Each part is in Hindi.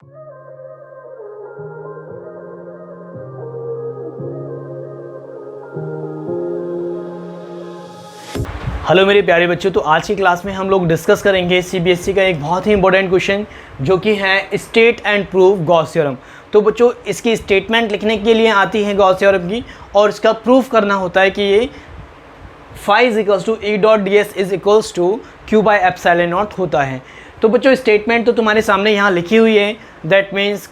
हेलो मेरे प्यारे बच्चों, तो आज की क्लास में हम लोग डिस्कस करेंगे सीबीएसई का एक बहुत ही इंपॉर्टेंट क्वेश्चन जो कि है state and prove Gauss theorem. तो बच्चों इसकी स्टेटमेंट लिखने के लिए आती है गॉस थ्योरम की, और इसका प्रूफ करना होता है कि ये phi is equals to E dot D S is equals to Q by epsilon naught होता है। तो बच्चों स्टेटमेंट तो तुम्हारे सामने यहाँ लिखी हुई है, that means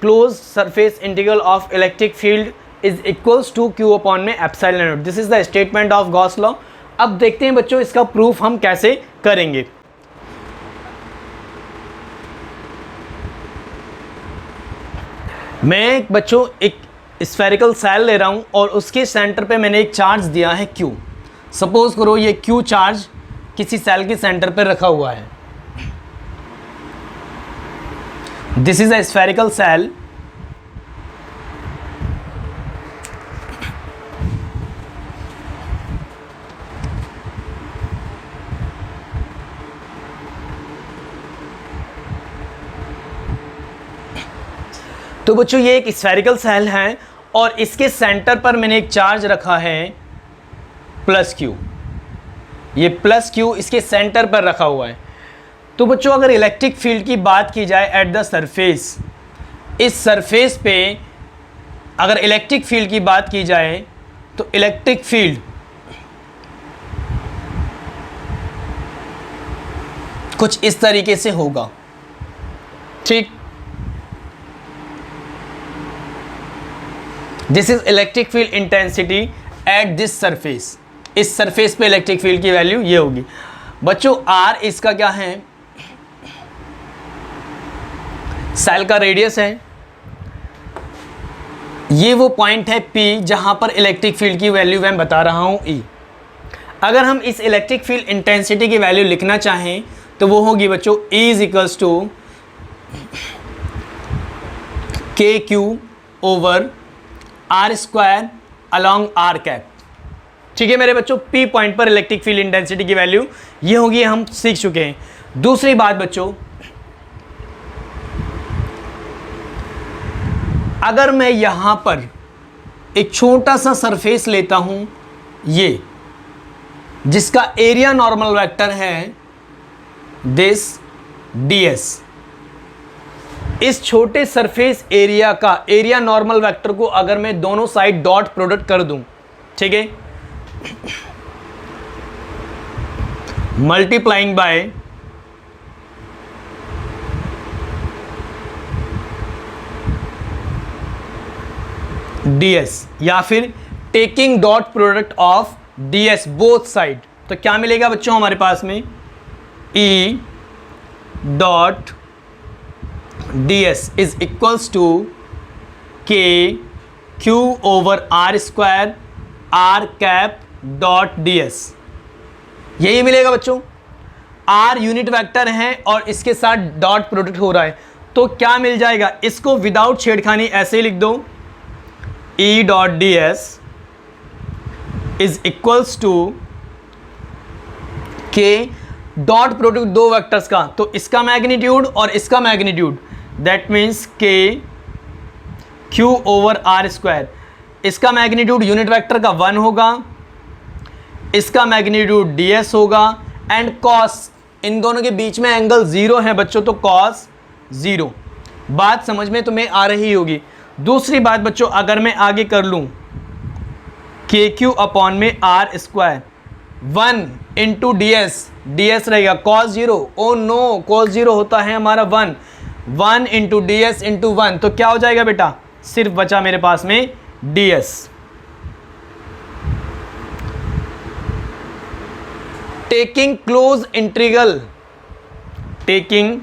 close surface integral of electric field is equals to q upon में epsilon not. This is the statement of Gauss law. अब देखते हैं बच्चों इसका प्रूफ हम कैसे करेंगे। मैं बच्चों एक स्फेरिकल सेल ले रहा हूं और उसके सेंटर पे मैंने एक चार्ज दिया है Q। सपोज करो ये Q चार्ज किसी सेल के सेंटर पे रखा हुआ है। This is a spherical cell. तो बच्चों ये एक स्फेरिकल सेल है और इसके सेंटर पर मैंने एक चार्ज रखा है प्लस Q। ये प्लस Q इसके सेंटर पर रखा हुआ है। तो बच्चों अगर इलेक्ट्रिक फील्ड की बात की जाए एट द सरफेस, इस सरफेस पे अगर इलेक्ट्रिक फील्ड की बात की जाए तो इलेक्ट्रिक फील्ड कुछ इस तरीके से होगा, ठीक। This is electric field intensity at this surface. इस सरफेस पे इलेक्ट्रिक फील्ड की वैल्यू ये होगी। बच्चों R इसका क्या है, सेल का रेडियस है। ये वो पॉइंट है P जहां पर इलेक्ट्रिक फील्ड की वैल्यू मैं बता रहा हूं E। अगर हम इस इलेक्ट्रिक फील्ड इंटेंसिटी की वैल्यू लिखना चाहें तो वो होगी बच्चों E is equals to KQ over R square along R cap. ठीक है मेरे बच्चों, P पॉइंट पर इलेक्ट्रिक फील्ड इंटेंसिटी की वैल्यू ये होगी, हम सीख चुके हैं। दूसरी बात बच्चों, अगर मैं यहां पर एक छोटा सा सरफेस लेता हूं ये, जिसका एरिया नॉर्मल वेक्टर है दिस ds, इस छोटे सरफेस एरिया का एरिया नॉर्मल वेक्टर को अगर मैं दोनों साइड डॉट प्रोडक्ट कर दूं, ठीक है, मल्टीप्लाइंग बाय ds या फिर taking dot product of ds both side, तो क्या मिलेगा बच्चों हमारे पास में E dot ds is equals to के Q over R square R cap dot ds। यही मिलेगा बच्चों। R यूनिट वेक्टर है और इसके साथ डॉट प्रोडक्ट हो रहा है, तो क्या मिल जाएगा, इसको विदाउट छेड़खानी ऐसे ही लिख दो, E dot ds is equals to के डॉट प्रोडक्ट दो वेक्टर्स का, तो इसका मैग्नीट्यूड और इसका magnitude, that means K Q over R square. इसका मैग्नीट्यूड यूनिट वेक्टर का 1 होगा, इसका मैग्नीट्यूड ds होगा, एंड cos, इन दोनों के बीच में एंगल 0 है बच्चों, तो cos 0। बात समझ में तुम्हें आ रही होगी। दूसरी बात बच्चों, अगर मैं आगे कर लूं के क्यू अपॉन में R स्क्वायर 1 इंटू ds रहेगा cos 0। ओ नो, cos 0 होता है हमारा 1 इंटू ds इंटू 1, तो क्या हो जाएगा बेटा, सिर्फ बचा मेरे पास में ds। Taking close integral, taking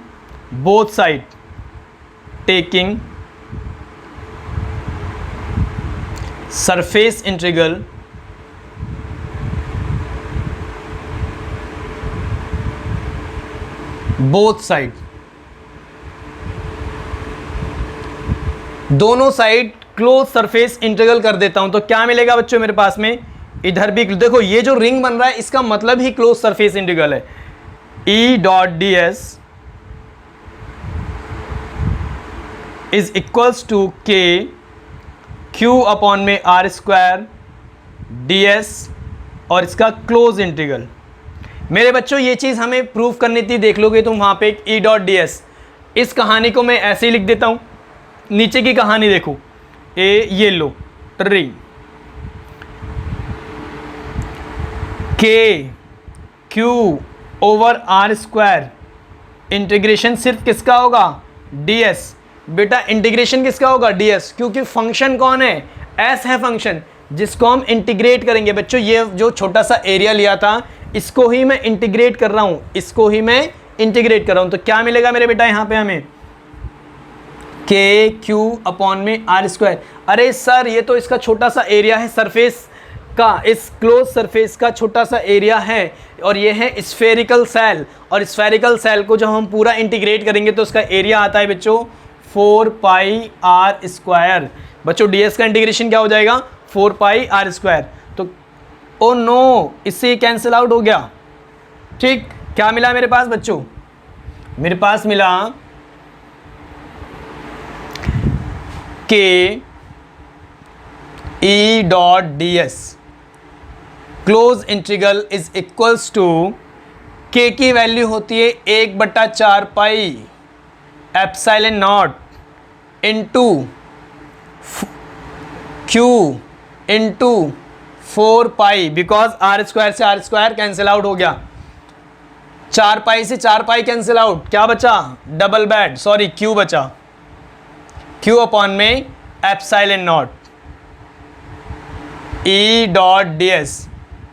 both side, taking surface integral both side, दोनों साइड क्लोज सरफेस इंटीग्रल कर देता हूं, तो क्या मिलेगा बच्चों मेरे पास में, इधर भी देखो ये जो रिंग बन रहा है इसका मतलब ही क्लोज सरफेस इंटीग्रल है। E dot ds is equals to के क्यू अपॉन में आर स्क्वायर डी एस और इसका क्लोज इंटीग्रल। मेरे बच्चों ये चीज़ हमें प्रूव करनी थी, देख लोगे तुम वहाँ पे ई डॉट डी एस। इस कहानी को मैं ऐसे ही लिख देता हूँ, नीचे की कहानी देखो, ये लो ट्री K Q over R square, integration सिर्फ किसका होगा, डी एस। बेटा इंटीग्रेशन किसका होगा, डी एस, क्योंकि फंक्शन कौन है, एस है फंक्शन जिसको हम इंटीग्रेट करेंगे। बच्चों ये जो छोटा सा एरिया लिया था इसको ही मैं इंटीग्रेट कर रहा हूं, इसको ही मैं इंटीग्रेट कर रहा हूं। तो क्या मिलेगा मेरे बेटा यहां पे हमें, के क्यू अपॉन में आर स्क्वायर। अरे सर ये तो इसका छोटा सा एरिया है सरफेस का, इस क्लोज सरफेस का छोटा सा एरिया है, और ये है स्फेरिकल सेल, और स्फेरिकल सेल को जब हम पूरा इंटीग्रेट करेंगे तो उसका एरिया आता है बच्चों 4 पाई आर स्क्वायर। बच्चों ds का इंटीग्रेशन क्या हो जाएगा, 4 पाई आर स्क्वायर। तो ओ नो, इससे कैंसिल आउट हो गया। ठीक, क्या मिला मेरे पास बच्चों, मेरे पास मिला के E dot D S close integral is equals to, K की वैल्यू होती है 1/4 pi epsilon naught into Q into 4 pi, because R square से आर स्क्वायर कैंसिल आउट हो गया, 4 पाई से 4 पाई कैंसिल आउट, क्या बचा, डबल बेड, सॉरी क्यू बचा, क्यू अपॉन में epsilon not E dot D S.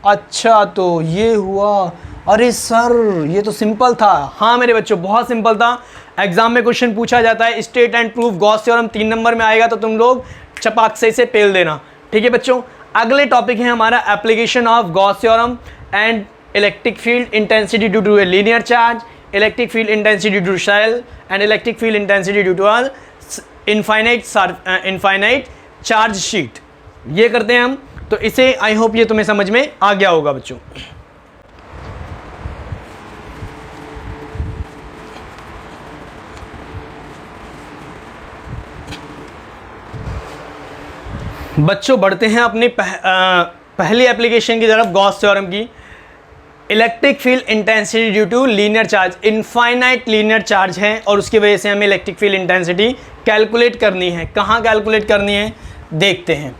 अच्छा तो ये हुआ, अरे सर ये तो सिंपल था। हाँ मेरे बच्चों बहुत सिंपल था, एग्जाम में क्वेश्चन पूछा जाता है state and proof Gauss theorem 3 number में आएगा, तो तुम लोग चपाक से इसे पेल देना। ठीक है बच्चों, अगले टॉपिक है हमारा application of Gauss theorem and electric field intensity due to a linear charge, electric field intensity due to shell and electric field intensity due to infinite charge sheet. ये करते हैं हम, तो इसे आई होप ये तुम्हें समझ में आ गया होगा बच्चों। बच्चों बढ़ते हैं अपनी पहली एप्लीकेशन की तरफ, गॉस थ्योरम की। Electric field intensity due to linear charge, infinite linear charge है और उसकी वजह से हमें इलेक्ट्रिक फील्ड इंटेंसिटी कैलकुलेट करनी है। कहाँ कैलकुलेट करनी है देखते हैं।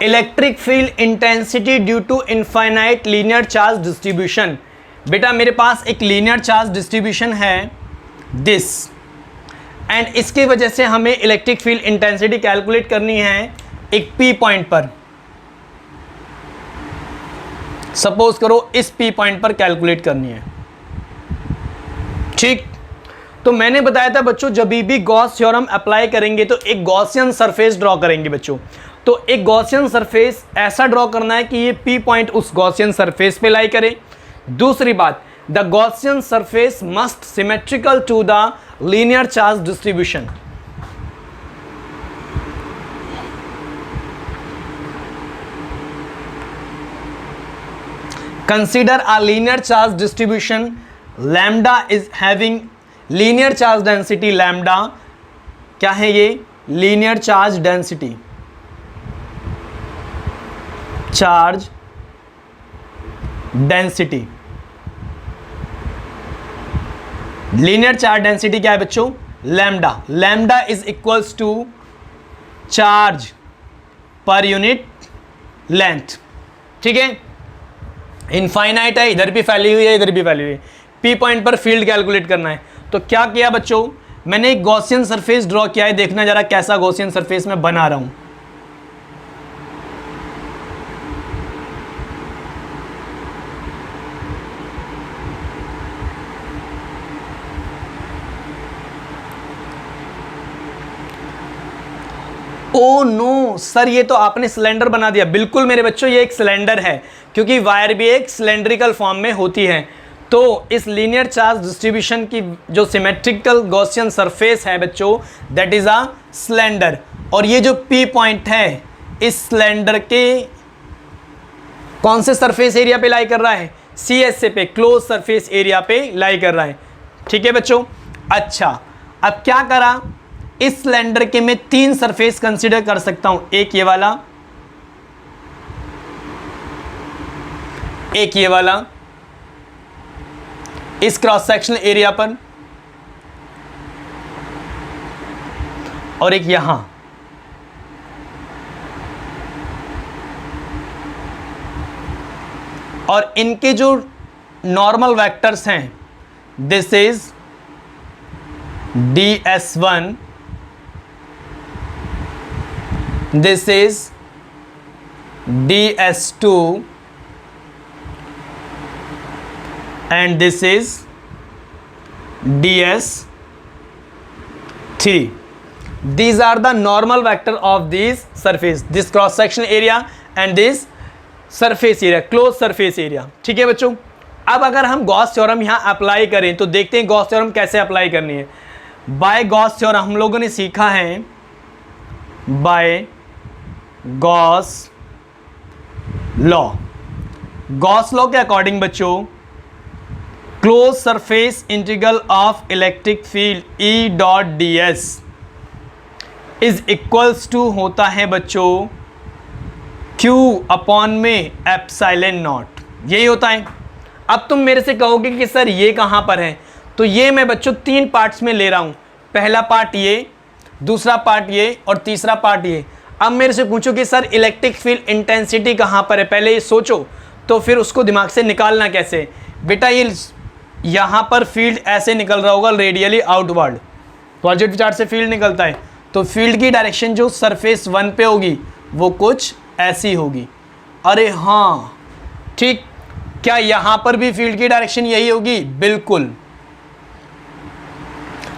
Electric field intensity due to infinite linear charge distribution. बेटा मेरे पास एक लीनियर चार्ज डिस्ट्रीब्यूशन है दिस, एंड इसकी वजह से हमें इलेक्ट्रिक फील्ड इंटेंसिटी कैलकुलेट करनी है एक पी पॉइंट पर। सपोज करो इस पी पॉइंट पर कैलकुलेट करनी है। ठीक, तो मैंने बताया था बच्चों जब भी गॉस थ्योरम अप्लाई करेंगे तो एक गॉसियन सरफेस ड्रॉ करेंगे बच्चों। तो एक गॉसियन सरफेस ऐसा ड्रॉ करना है कि ये पी पॉइंट उस गॉसियन सरफेस पे लाई करे। दूसरी बात, the Gaussian surface must symmetrical to the linear charge distribution. Consider a linear charge distribution. Lambda is having linear charge density lambda. क्या है ये? Linear charge density. Charge density. Linear charge density क्या है बच्चों? Lambda. Lambda is equals to charge per unit length. ठीक है? इनफाइनाइट है, इधर भी फैली हुई है, इधर भी फैली हुई है। पी पॉइंट पर फील्ड कैलकुलेट करना है। तो क्या किया बच्चों, मैंने एक गॉसियन सरफेस ड्रॉ किया है। देखना जरा कैसा गॉसियन सरफेस मैं बना रहा हूं। ओ नो सर, ये तो आपने सिलेंडर बना दिया। बिल्कुल मेरे बच्चों, ये एक सिलेंडर है, क्योंकि वायर भी एक सिलेंड्रिकल फॉर्म में होती है। तो इस लीनियर चार्ज डिस्ट्रीब्यूशन की जो सिमेट्रिकल गॉसियन सरफेस है बच्चों, दैट इज अ सिलेंडर। और ये जो पी पॉइंट है, इस सिलेंडर के कौन से सरफेस एरिया पे लाई कर रहा है? CSA पे, क्लोज सरफेस एरिया पे लाई कर रहा है। ठीक है बच्चों। अच्छा, अब क्या करा, इस सिलेंडर के मैं 3 सरफेस कंसीडर कर सकता हूं, एक ये वाला, एक ये वाला इस क्रॉस सेक्शनल एरिया पर, और एक यहां। और इनके जो नॉर्मल वेक्टर्स हैं, this is ds1, this is ds2 and this is ds3. These are the normal vector of this surface, this cross sectional area and this surface area, closed surface area. ठीक है बच्चों। अब अगर हम गॉस थ्योरम यहाँ अप्लाई करें तो देखते हैं गॉस थ्योरम कैसे अप्लाई करनी है। बाय गॉस थ्योरम हम लोगों ने सीखा है, by Gauss law. Gauss law के अकॉर्डिंग बच्चों, close surface integral of electric field E dot ds is equals to होता है बच्चों Q अपॉन में एप्सिलॉन नॉट, यही होता है। अब तुम मेरे से कहोगे कि सर ये कहाँ पर है, तो ये मैं बच्चों 3 पार्ट्स में ले रहा हूँ। पहला पार्ट ये, दूसरा पार्ट ये, और तीसरा पार्ट ये। अब मेरे से पूछो कि सर इलेक्ट्रिक फील्ड इंटेंसिटी कहाँ पर है, पहले ये सोचो, तो फिर उसको दिमाग से निकालना कैसे। बेटा ये यहाँ पर फील्ड ऐसे निकल रहा होगा रेडियली आउटवर्ड, पॉजिटिव चार्ज से फील्ड निकलता है, तो फील्ड की डायरेक्शन जो सरफेस 1 पे होगी वो कुछ ऐसी होगी। अरे हाँ ठीक, क्या यहाँ पर भी फील्ड की डायरेक्शन यही होगी? बिल्कुल।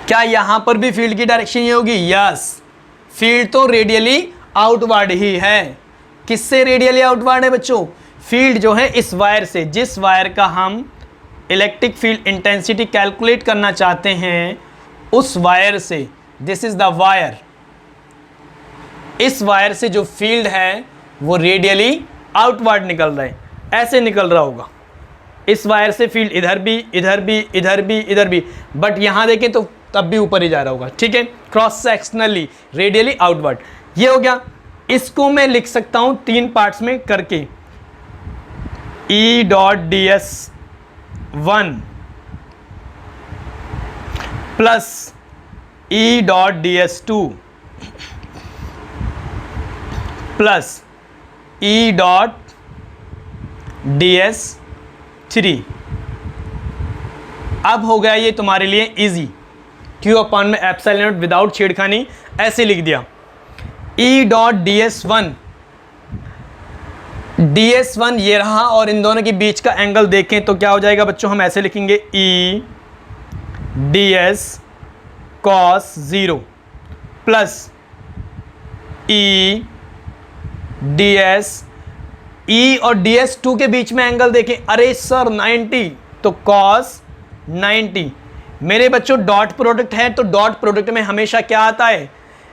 क्या यहाँ पर भी फील्ड की डायरेक्शन यही होगी? यस। फील्ड तो रेडियली आउटवर्ड ही है। किससे रेडियली आउटवर्ड है बच्चों? फील्ड जो है इस वायर से, जिस वायर का हम इलेक्ट्रिक फील्ड इंटेंसिटी कैलकुलेट करना चाहते हैं, उस वायर से, दिस इज द वायर, इस वायर से जो फील्ड है वो रेडियली आउटवर्ड निकल रहा है, ऐसे निकल रहा होगा। इस वायर से फील्ड इधर भी, इधर भी, इधर भी, इधर भी, बट यहां देखें तो तब भी ऊपर ही जा रहा होगा। ठीक है, क्रॉस सेक्शनली रेडियली आउटवर्ड, ये हो गया। इसको मैं लिख सकता हूं 3 पार्ट्स में करके, E dot ds1 plus E dot ds2 plus E dot ds3। अब हो गया ये तुम्हारे लिए इजी, Q अपॉन में एप्सिलॉन नॉट विदाउट छेड़खानी, ऐसे लिख दिया। E डॉट ds1 ये रहा, और इन दोनों के बीच का एंगल देखें तो क्या हो जाएगा बच्चों, हम ऐसे लिखेंगे E ds cos 0 plus E ds, E और ds2 के बीच में एंगल देखें, अरे सर 90, तो cos 90। मेरे बच्चों डॉट प्रोडक्ट है तो डॉट प्रोडक्ट में हमेशा क्या आता है?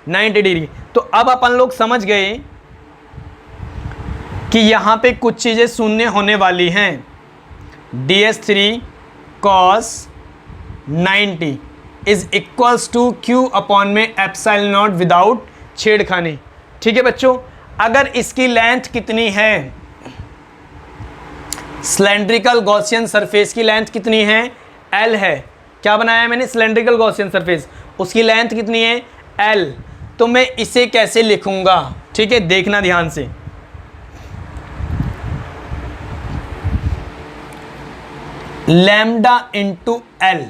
90 डिग्री। तो अब अपन लोग समझ गए कि यहां पे कुछ चीजें शून्य होने वाली हैं। ds3 cos 90 is equals to Q upon में एप्सिलॉन नॉट विदाउट छेड़खानी। ठीक है बच्चों, अगर इसकी लेंथ कितनी है, सिलेंड्रिकल गॉसियन सरफेस की लेंथ कितनी है? L है। क्या बनाया है मैंने? सिलेंड्रिकल गॉसियन सरफेस, उसकी लेंथ कितनी है? L। तो मैं इसे कैसे लिखूंगा? ठीक है, देखना ध्यान से। Lambda into L।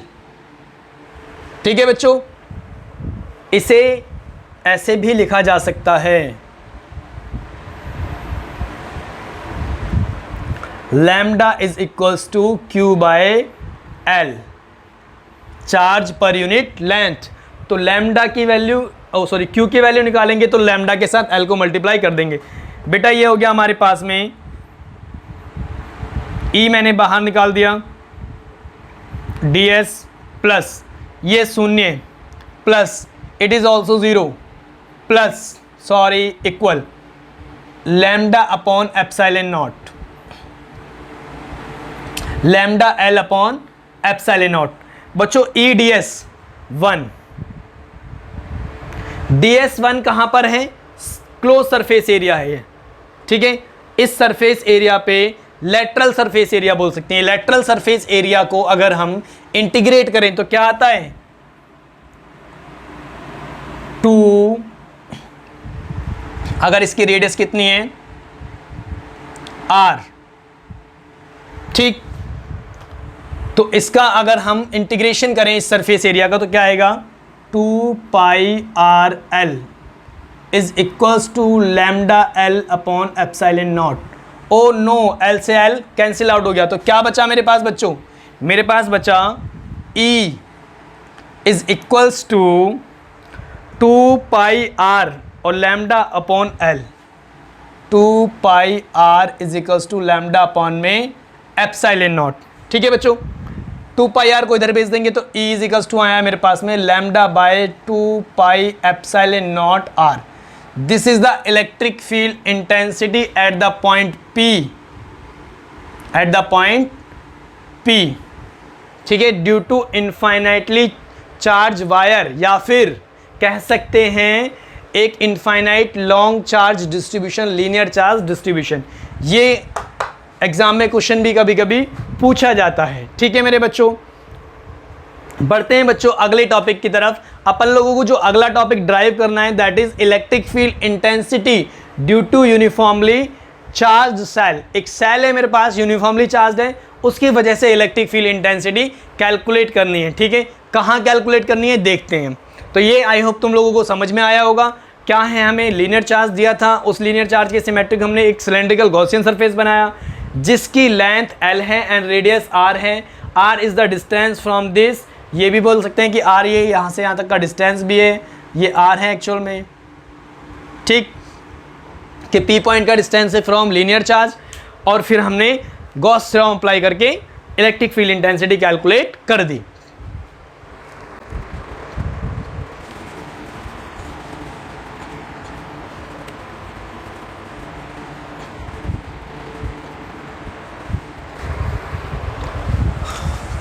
ठीक है बच्चों, इसे ऐसे भी लिखा जा सकता है, lambda is equals to Q by L, charge पर यूनिट लेंथ। तो लैम्डा की वैल्यू, Q की वैल्यू निकालेंगे तो लैम्डा के साथ L को मल्टीप्लाई कर देंगे। बेटा ये हो गया हमारे पास में, E मैंने बाहर निकाल दिया, ds प्लस ये शून्य plus it is also 0 plus equal lambda upon epsilon not. Lambda l upon epsilon naught. बच्चों EDS1, DS1 कहां पर है? क्लोज सरफेस एरिया है ये, ठीक है। इस सरफेस एरिया पे लेटरल सरफेस एरिया बोल सकते हैं। लेटरल सरफेस एरिया को अगर हम इंटीग्रेट करें तो क्या आता है? 2, अगर इसकी रेडियस कितनी है? R, ठीक। तो इसका अगर हम इंटीग्रेशन करें इस सरफेस एरिया का तो क्या आएगा? 2 pi r l is equals to lambda l upon epsilon not. Oh no, l से एल कैंसिल आउट हो गया, तो क्या बचा मेरे पास बच्चों? मेरे पास बचा E is equals to 2 pi r और lambda upon l. 2 pi r is equals to lambda upon में एप्सिलॉन नॉट, ठीक है बच्चों। 2 पाई आर को इधर भेज देंगे तो E इज इक्वल्स टू आया मेरे पास में lambda by 2 pi epsilon not R. This is the electric field intensity at the point P, at the point P, ठीक है, due to infinitely charge wire, या फिर कह सकते हैं एक infinite long charge distribution, linear charge distribution. ये एग्जाम में क्वेश्चन भी कभी कभी पूछा जाता है, ठीक है मेरे बच्चों। बढ़ते हैं बच्चों अगले टॉपिक की तरफ। अपन लोगों को जो अगला टॉपिक ड्राइव करना है that is electric field intensity due to uniformly charge shell. एक सेल है मेरे पास, यूनिफॉर्मली चार्ज है, उसकी वजह से इलेक्ट्रिक फील्ड इंटेंसिटी कैलकुलेट करनी है, ठीक है। कहाँ कैलकुलेट करनी है देखते हैं। तो ये आई होप तुम लोगों को समझ में आया होगा। क्या है, हमें लीनियर चार्ज दिया था, उस लीनियर चार्ज के सिमेट्रिक हमने एक सिलेंड्रिकल गॉसियन सरफेस बनाया जिसकी लेंथ L है एंड रेडियस R है। R is the distance from this, ये भी बोल सकते हैं कि R ये यहाँ से यहाँ तक का डिस्टेंस भी है, ये R है एक्चुअल में, ठीक, कि P पॉइंट का डिस्टेंस है फ्रॉम लीनियर चार्ज। और फिर हमने गॉस थ्योरम अप्लाई करके इलेक्ट्रिक फील्ड इंटेंसिटी कैलकुलेट कर दी।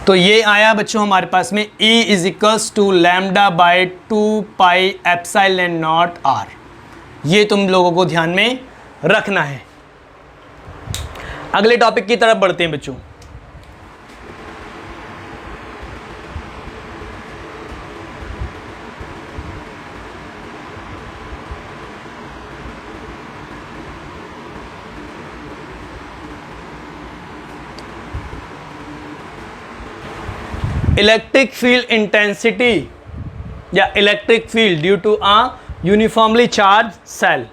तो ये आया बच्चों हमारे पास में E is equals to lambda by 2 pi epsilon naught R। ये तुम लोगों को ध्यान में रखना है। अगले टॉपिक की तरफ बढ़ते हैं बच्चों। इलेक्ट्रिक फील्ड इंटेंसिटी या electric field due to a uniformly charge shell.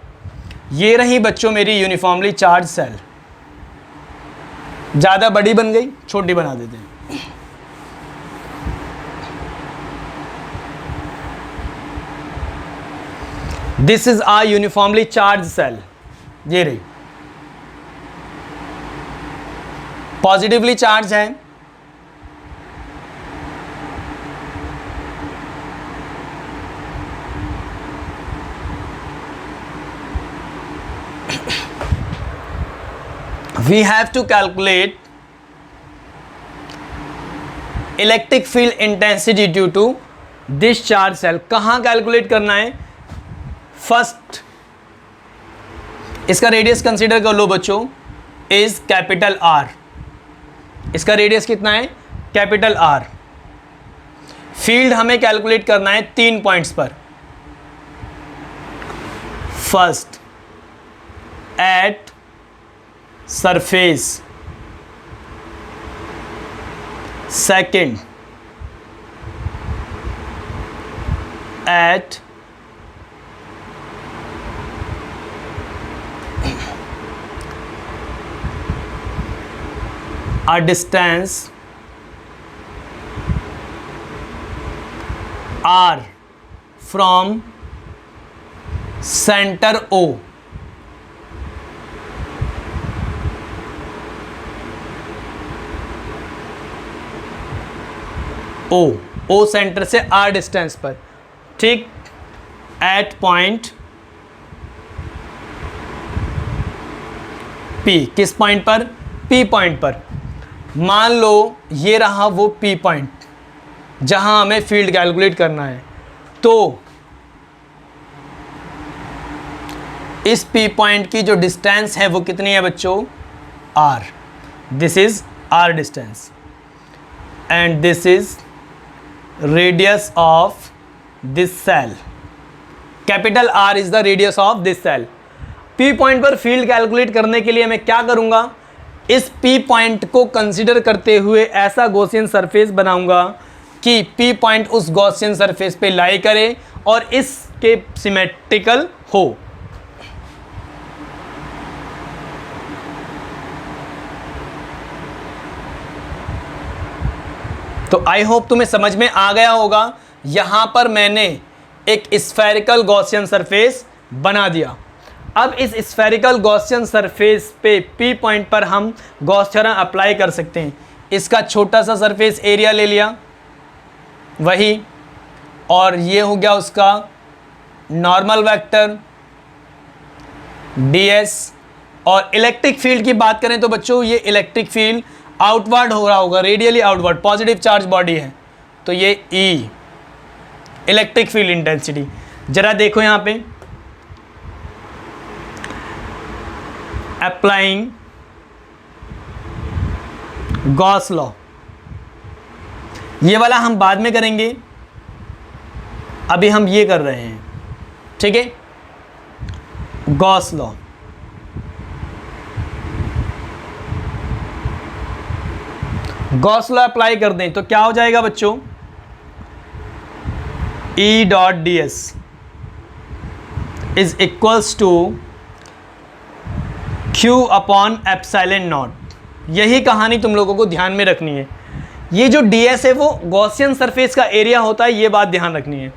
ये रही बच्चों मेरी यूनिफॉर्मली चार्ज सेल। ज़्यादा बड़ी बन गई, छोटी बना देते हैं। This is a uniformly charge shell. ये रही, पॉजिटिवली चार्ज है, we have to calculate electric field intensity due to this charge cell। कहाँ कैलकुलेट करना है? फर्स्ट इसका रेडियस कंसीडर कर लो बच्चों, इज कैपिटल R। इसका रेडियस कितना है? Capital R। फील्ड हमें कैलकुलेट करना है 3 पॉइंट्स पर। First at surface, second at a distance R from center O। O centre से R डिस्टेंस पर, ठीक, एट पॉइंट P। किस पॉइंट पर? P पॉइंट पर। मान लो ये रहा वो P पॉइंट जहां हमें फील्ड कैलकुलेट करना है, तो इस P पॉइंट की जो डिस्टेंस है वो कितनी है बच्चों, R। This is R distance and this is radius of this shell. Capital R is the radius of this shell. P point पर फील्ड कैलकुलेट करने के लिए मैं क्या करूंगा, इस P पॉइंट को कंसीडर करते हुए ऐसा गॉसियन सरफेस बनाऊंगा कि P पॉइंट उस गॉसियन सरफेस पे लाई करे और इसके सिमेट्रिकल हो। तो आई होप तुम्हें समझ में आ गया होगा। यहां पर मैंने एक स्फेरिकल गॉसियन सरफेस बना दिया। अब इस स्फेरिकल गॉसियन सरफेस पे P पॉइंट पर हम गॉस थ्योरम अप्लाई कर सकते हैं। इसका छोटा सा सरफेस एरिया ले लिया वही, और ये हो गया उसका नॉर्मल वेक्टर ds। और इलेक्ट्रिक फील्ड की बात करें तो बच्चों ये इलेक्ट्रिक फील्ड आउटवर्ड हो रहा होगा, radially outward, positive charge body है, तो ये E इलेक्ट्रिक फील्ड इंटेंसिटी। जरा देखो यहां पे, अप्लाइंग गॉस लॉ, ये वाला हम बाद में करेंगे, अभी हम ये कर रहे हैं, ठीक है। Gauss law, Gauss law apply कर दें तो क्या हो जाएगा बच्चों, E dot D S is equals to Q upon epsilon naught. यही कहानी तुम लोगों को ध्यान में रखनी है। ये जो ds है वो गॉसियन सरफेस का एरिया होता है, ये बात ध्यान रखनी है।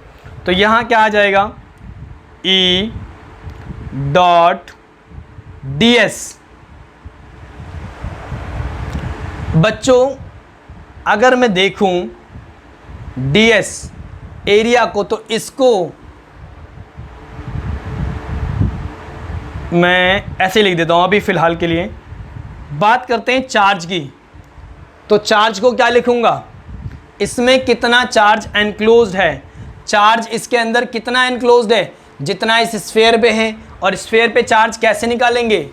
तो यहां क्या आ जाएगा, E डॉट ds। बच्चों अगर मैं देखूं ds एरिया को, तो इसको मैं ऐसे लिख देता हूं अभी फ़िलहाल के लिए। बात करते हैं चार्ज की, तो चार्ज को क्या लिखूंगा, इसमें कितना चार्ज एनक्लोज्ड है, चार्ज इसके अंदर कितना एनक्लोज्ड है, जितना इस स्फीयर पे है। और स्फीयर पे चार्ज कैसे निकालेंगे,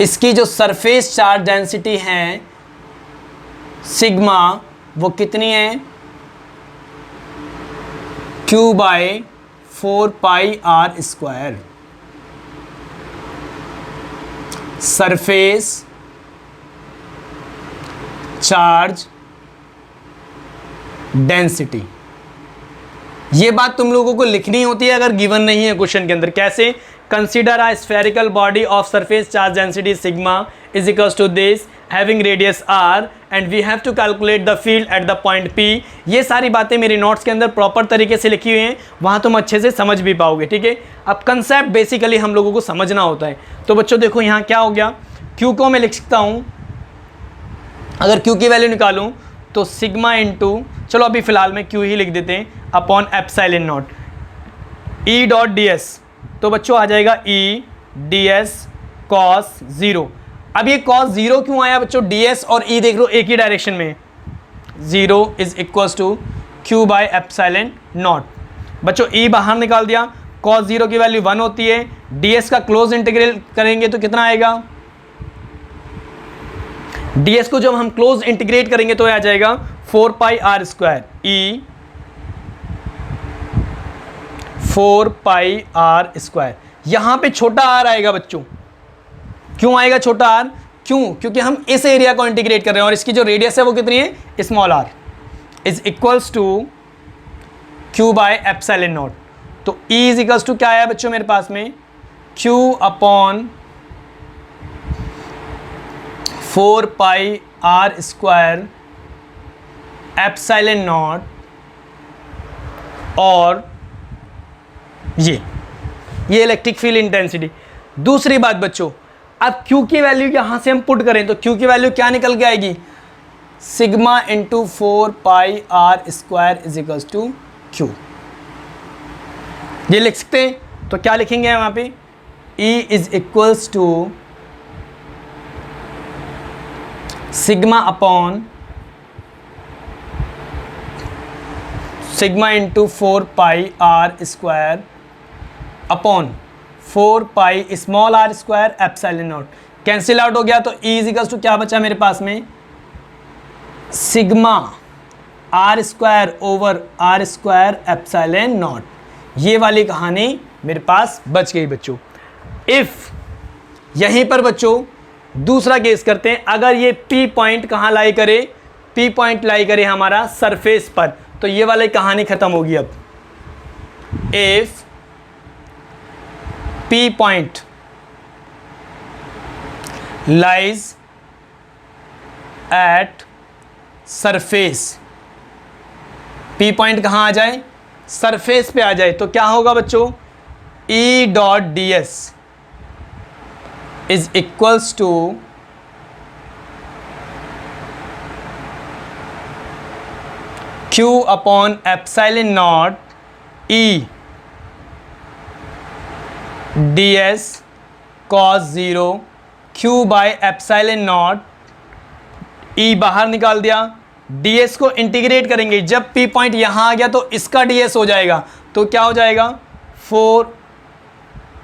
इसकी जो सरफेस चार्ज डेंसिटी है सिग्मा, वो कितनी है, Q by 4πr²। Surface charge density, ये बात तुम लोगों को लिखनी होती है अगर गिवन नहीं है क्वेश्चन के अंदर। कैसे, consider a spherical body of surface charge density sigma is equals to this having radius r and we have to calculate the field at the point P। ये सारी बातें मेरी नोट्स के अंदर प्रॉपर तरीके से लिखी हुई हैं, वहाँ तुम अच्छे से समझ भी पाओगे, ठीक है। अब कंसेप्ट बेसिकली हम लोगों को समझना होता है। तो बच्चों देखो यहाँ क्या हो गया, Q को मैं लिख सकता हूँ, अगर Q की वैल्यू निकालूँ तो सिग्मा इंटू, चलो अभी फ़िलहाल में Q ही लिख देते हैं, upon epsilon naught E dot D S. तो बच्चों आ जाएगा E ds cos 0। अब ये cos 0 क्यों आया बच्चों, ds और E देख लो एक ही डायरेक्शन में, 0 is equals to Q by epsilon naught. बच्चों E बाहर निकाल दिया, cos 0 की वैल्यू 1 होती है, ds का क्लोज इंटीग्रल करेंगे तो कितना आएगा, ds को जब हम क्लोज इंटीग्रेट करेंगे तो आ जाएगा 4πr², E 4πr²। यहां पे छोटा r आएगा बच्चों, क्यों आएगा छोटा r, क्यों, क्योंकि हम इस एरिया को इंटीग्रेट कर रहे हैं और इसकी जो रेडियस है वो कितनी है, small r is equals to Q by epsilon not. तो E इज इक्वल्स टू क्या आया बच्चों मेरे पास में, Q upon 4πr² epsilon not, और ये इलेक्ट्रिक फील्ड इंटेंसिटी। दूसरी बात बच्चों, अब Q की वैल्यू यहां से हम पुट करें तो Q की वैल्यू क्या निकल के आएगी, sigma into 4πr² is equals to Q। ये लिख सकते हैं, तो क्या लिखेंगे वहां पे, E is equals to sigma upon sigma into 4 pi are square upon 4 pi small R square epsilon naught. Cancel out हो गया तो E इज इक्वल्स टू क्या बचा मेरे पास में, sigma R square over R square epsilon naught. ये वाली कहानी मेरे पास बच गई बच्चों। इफ यहीं पर बच्चों दूसरा केस करते हैं, अगर ये P पॉइंट कहाँ लाई करे, P पॉइंट लाई करे हमारा सरफेस पर, तो ये वाली कहानी खत्म होगी। अब if P point lies at surface, P point कहाँ आ जाए, सरफेस पे आ जाए, तो क्या होगा बच्चों, E dot D S is equals to Q upon epsilon naught E D S cos 0 Q by epsilon naught, E बाहर निकाल दिया, ds को इंटीग्रेट करेंगे, जब P पॉइंट यहां आ गया तो इसका ds हो जाएगा, तो क्या हो जाएगा 4,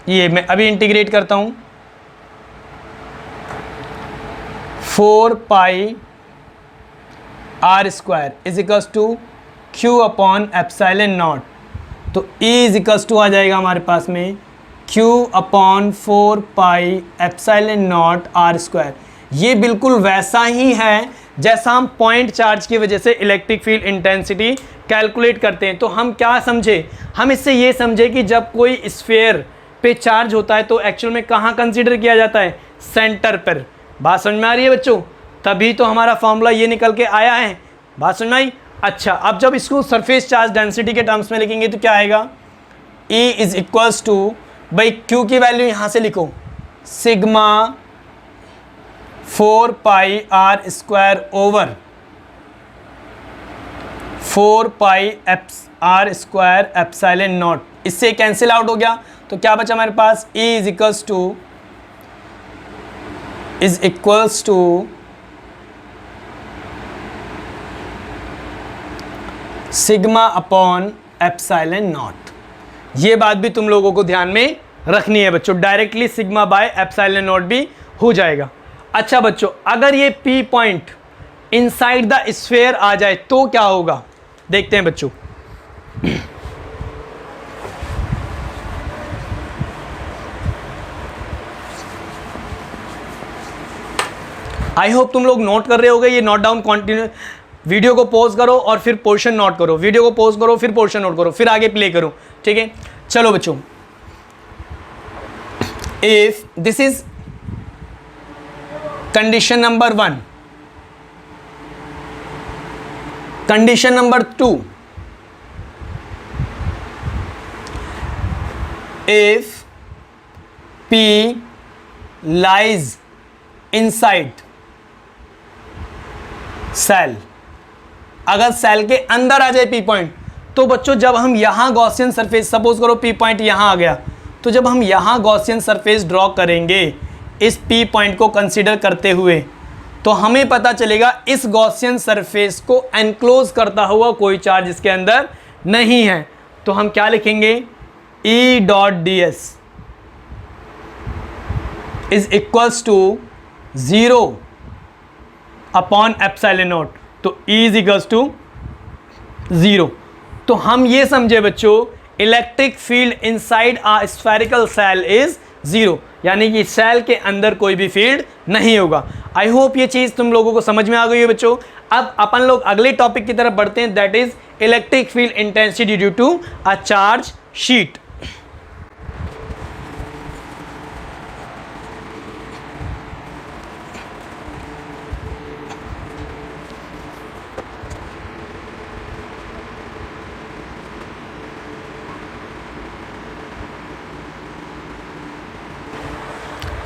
ये मैं अभी इंटीग्रेट करता हूं, 4 pi are square is equals to Q upon epsilon not, तो E इज इक्वल्स टू आ जाएगा हमारे पास में Q upon 4 pi epsilon not r square. ये बिल्कुल वैसा ही है जैसा हम पॉइंट चार्ज की वजह से इलेक्ट्रिक फील्ड इंटेंसिटी कैलकुलेट करते हैं। तो हम क्या समझे, हम इससे ये समझे कि जब कोई स्फीयर पे चार्ज होता है तो एक्चुअल में कहाँ कंसीडर किया जाता है, सेंटर पर। बात समझ में आ रही है बच्चों, तभी तो हमारा फॉर्मूला ये निकल के आया है। बात समझ में आई। अच्छा, अब जब इसको सरफेस चार्ज डेंसिटी के टर्म्स में लिखेंगे तो क्या आएगा, E इज इक्वल्स टू, भाई Q की वैल्यू यहाँ से लिखो, sigma 4 pi are square over 4 pi are square epsilon naught, इससे कैंसिल आउट हो गया, तो क्या बचा हमारे पास, E is equals to sigma upon epsilon naught. ये बात भी तुम लोगों को ध्यान में रखनी है बच्चों, directly sigma by epsilon not भी हो जाएगा। अच्छा बच्चों, अगर ये P point inside the sphere आ जाए तो क्या होगा, देखते हैं बच्चों। आई होप तुम लोग नोट कर रहे होगे, ये नोट डाउन कंटिन्यू, वीडियो को पॉज करो और फिर पोर्शन नोट करो, वीडियो को पॉज करो फिर पोर्शन नोट करो, फिर आगे प्ले करो, ठीक है। चलो बच्चों, if this is condition number 1, condition number 2, if P lies inside shell, अगर सेल के अंदर आ जाए P पॉइंट, तो बच्चों जब हम यहां गॉसियन सरफेस, सपोज करो P पॉइंट यहां आ गया, तो जब हम यहां गॉसियन सरफेस ड्रॉ करेंगे इस P पॉइंट को कंसीडर करते हुए, तो हमें पता चलेगा इस गॉसियन सरफेस को एनक्लोज करता हुआ कोई चार्ज इसके अंदर नहीं है। तो हम क्या लिखेंगे, E dot D S is equals to 0 upon epsilon not, तो E इज इक्वल्स टू 0। तो हम ये समझे बच्चों, electric field inside a spherical shell is 0, यानी कि सेल के अंदर कोई भी फील्ड नहीं होगा। आई होप ये चीज़ तुम लोगों को समझ में आ गई है बच्चों। अब अपन लोग अगले टॉपिक की तरफ बढ़ते हैं, that is electric field intensity due to a charge sheet.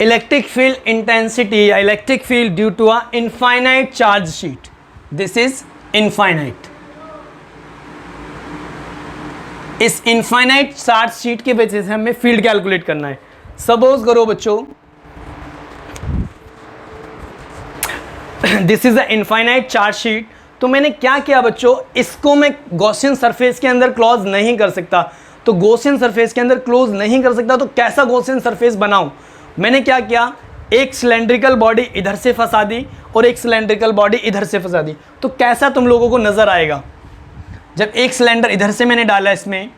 Electric field intensity, electric field due to a infinite charge sheet. This is infinite. इस इनफाइनाइट चार्ज शीट के बेसिस से हमें फील्ड कैलकुलेट करना है। सपोज करो बच्चों this is a infinite charge sheet. तो मैंने क्या किया बच्चों, इसको मैं गॉसियन सरफेस के अंदर क्लोज नहीं कर सकता। तो गॉसियन सरफेस के अंदर क्लोज नहीं कर सकता तो कैसा गॉसियन सरफेस बनाऊं? मैंने क्या किया, एक सिलेंड्रिकल बॉडी इधर से फंसा दी और एक सिलेंड्रिकल बॉडी इधर से फंसा दी। तो कैसा तुम लोगों को नजर आएगा जब एक सिलेंडर इधर से मैंने डाला, इसमें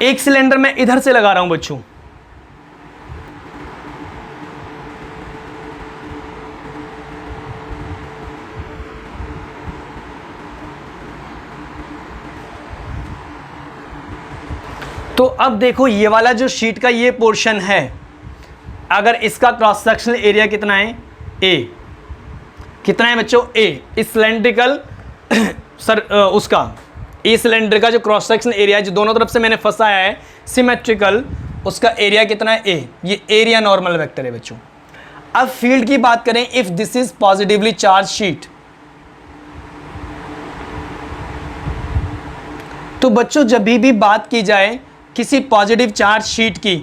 एक सिलेंडर मैं इधर से लगा रहा हूं बच्चों, तो अब देखो ये वाला जो शीट का ये पोर्शन है, अगर इसका क्रॉस सेक्शनल एरिया कितना है, ए, कितना है बच्चों, ए, इस सिलेंड्रिकल उसका ए सिलेंडर का जो क्रॉस सेक्शनल एरिया है जो दोनों तरफ से मैंने फंसाया है सिमेट्रिकल, उसका एरिया कितना है, ए, ये एरिया नॉर्मल वेक्टर है बच्चों। अब फील्ड की बात करें, if this is positively charge sheet, तो बच्चों जब भी बात की जाए किसी पॉजिटिव चार्ज शीट की,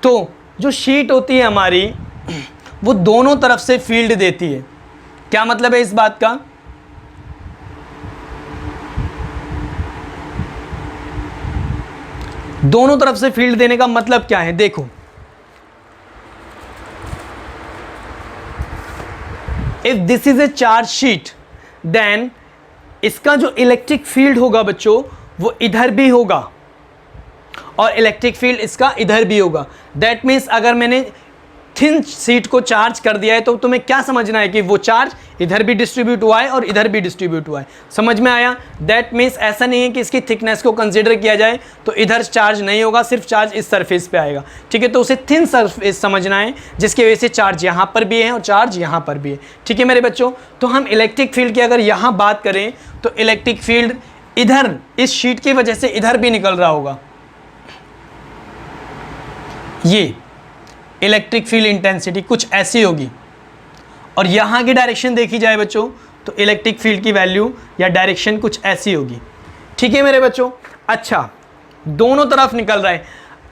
तो जो शीट होती है हमारी वो दोनों तरफ से फील्ड देती है। क्या मतलब है इस बात का, दोनों तरफ से फील्ड देने का मतलब क्या है, देखो if this is a charge sheet then इसका जो इलेक्ट्रिक फील्ड होगा बच्चों वो इधर भी होगा और इलेक्ट्रिक फील्ड इसका इधर भी होगा। दैट मीन्स अगर मैंने थिन शीट को चार्ज कर दिया है तो तुम्हें क्या समझना है कि वो चार्ज इधर भी डिस्ट्रीब्यूट हुआ है और इधर भी डिस्ट्रीब्यूट हुआ है। समझ में आया? दैट मीन्स ऐसा नहीं है कि इसकी थिकनेस को कंसीडर किया जाए तो इधर चार्ज नहीं होगा, सिर्फ चार्ज इस सरफेस पे आएगा। ठीक है, तो उसे थिन सरफेस समझना है जिसकी वजह से चार्ज यहाँ पर भी है और चार्ज यहाँ पर भी है। ठीक है मेरे बच्चों, तो हम इलेक्ट्रिक फील्ड की अगर यहाँ बात करें तो इलेक्ट्रिक फील्ड इधर इस शीट की वजह से इधर भी निकल रहा होगा। ये इलेक्ट्रिक फील्ड इंटेंसिटी कुछ ऐसी होगी और यहाँ की डायरेक्शन देखी जाए बच्चों तो इलेक्ट्रिक फील्ड की वैल्यू या डायरेक्शन कुछ ऐसी होगी। ठीक है मेरे बच्चों, अच्छा दोनों तरफ निकल रहा है।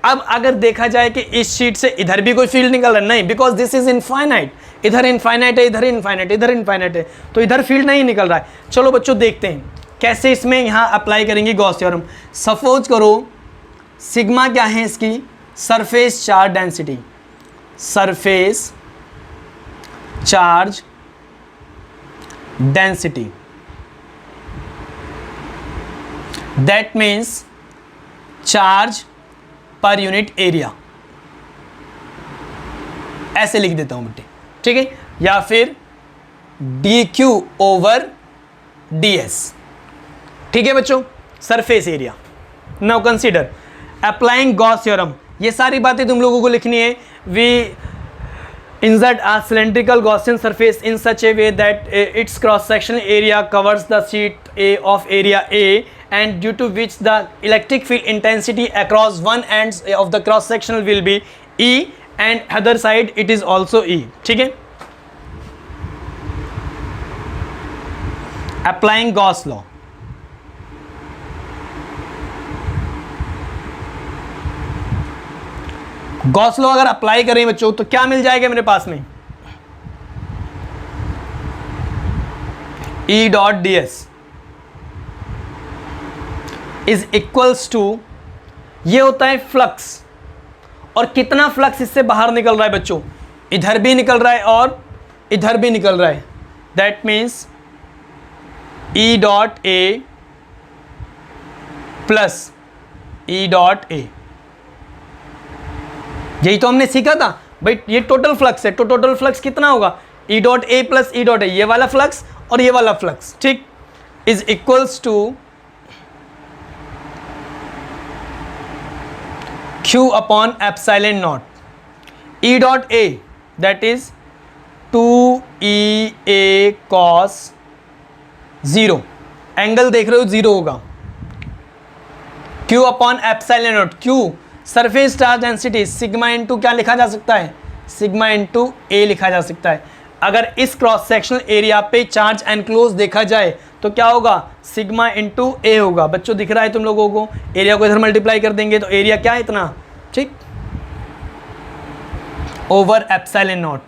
अब अगर देखा जाए कि इस शीट से इधर भी कोई फील्ड निकल रहा है, नहीं, बिकॉज दिस इज इनफाइनाइट, इधर इनफाइनाइट है, इधर इनफाइनाइट, इधर इनफाइनाइट है, तो इधर फील्ड नहीं निकल रहा है। चलो बच्चों देखते हैं कैसे इसमें यहाँ अप्लाई करेंगे गॉस थ्योरम। सपोज करो सिग्मा क्या है इसकी, surface charge density, surface charge density, that means charge पर यूनिट एरिया, ऐसे लिख देता हूं बेटे। ठीक है, या फिर dq ओवर ds। ठीक है बच्चों, surface area. Now consider applying Gauss theorem, ये सारी बातें तुम लोगों को लिखनी है। We insert a cylindrical Gaussian surface in such a way that its cross sectional area covers the sheet A of area A, and due to which the electric field intensity across one end of the cross sectional will be E and other side it is also E। ठीक है, applying Gauss law, Gauss law अगर अप्लाई करें बच्चों तो क्या मिल जाएगा मेरे पास में, E dot D S is equals to, ये होता है फ्लक्स, और कितना फ्लक्स इससे बाहर निकल रहा है बच्चों, इधर भी निकल रहा है और इधर भी निकल रहा है। That means E dot A plus E dot ए, यही तो हमने सीखा था भाई, ये टोटल फ्लक्स है। तो टोटल फ्लक्स कितना होगा, E dot A plus E dot A, ये वाला फ्लक्स और ये वाला फ्लक्स, ठीक, is equals to Q upon epsilon naught. E dot A that is 2EA cos 0, angle देख रहे हो 0 होगा। Q upon epsilon naught, Q surface charge density, sigma into क्या लिखा जा सकता है, सिग्मा इंटू ए लिखा जा सकता है। अगर इस क्रॉस सेक्शनल एरिया पे चार्ज एनक्लोज देखा जाए तो क्या होगा, सिग्मा इंटू ए होगा। बच्चों दिख रहा है तुम लोगों को, एरिया को इधर मल्टीप्लाई कर देंगे तो एरिया क्या है इतना, ठीक, ओवर एप्सिलॉन नॉट।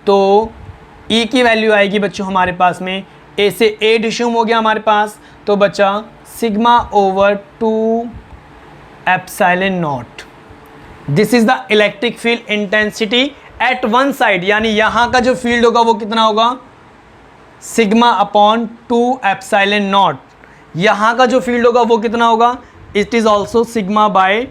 तो ई की वैल्यू आएगी बच्चों हमारे पास में, ए से ए डिश्यूम हो गया हमारे पास, तो बचा sigma over 2 epsilon not. This is the electric field intensity eight one side, यानी यहां का जो फील्ड होगा वो कितना होगा, सिग्मा अपॉन 2 एप्सिलॉन नॉट। यहां का जो फील्ड होगा वो कितना होगा, it is also sigma bye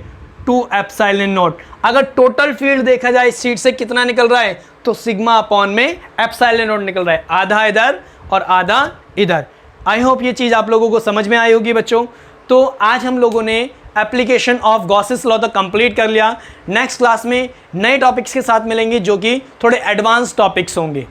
2 epsilon not. अगर टोटल फील्ड देखा जाए इस शीट से कितना निकल रहा है, तो सिग्मा अपॉन में एप्सिलॉन नॉट निकल रहा है, आधा इधर और आधा इधर। आई होप ये चीज़ आप लोगों को समझ में आई होगी बच्चों। तो आज हम लोगों ने एप्लीकेशन ऑफ गॉसेस लॉ तक कंप्लीट कर लिया। नेक्स्ट क्लास में नए टॉपिक्स के साथ मिलेंगे जो कि थोड़े एडवांस टॉपिक्स होंगे।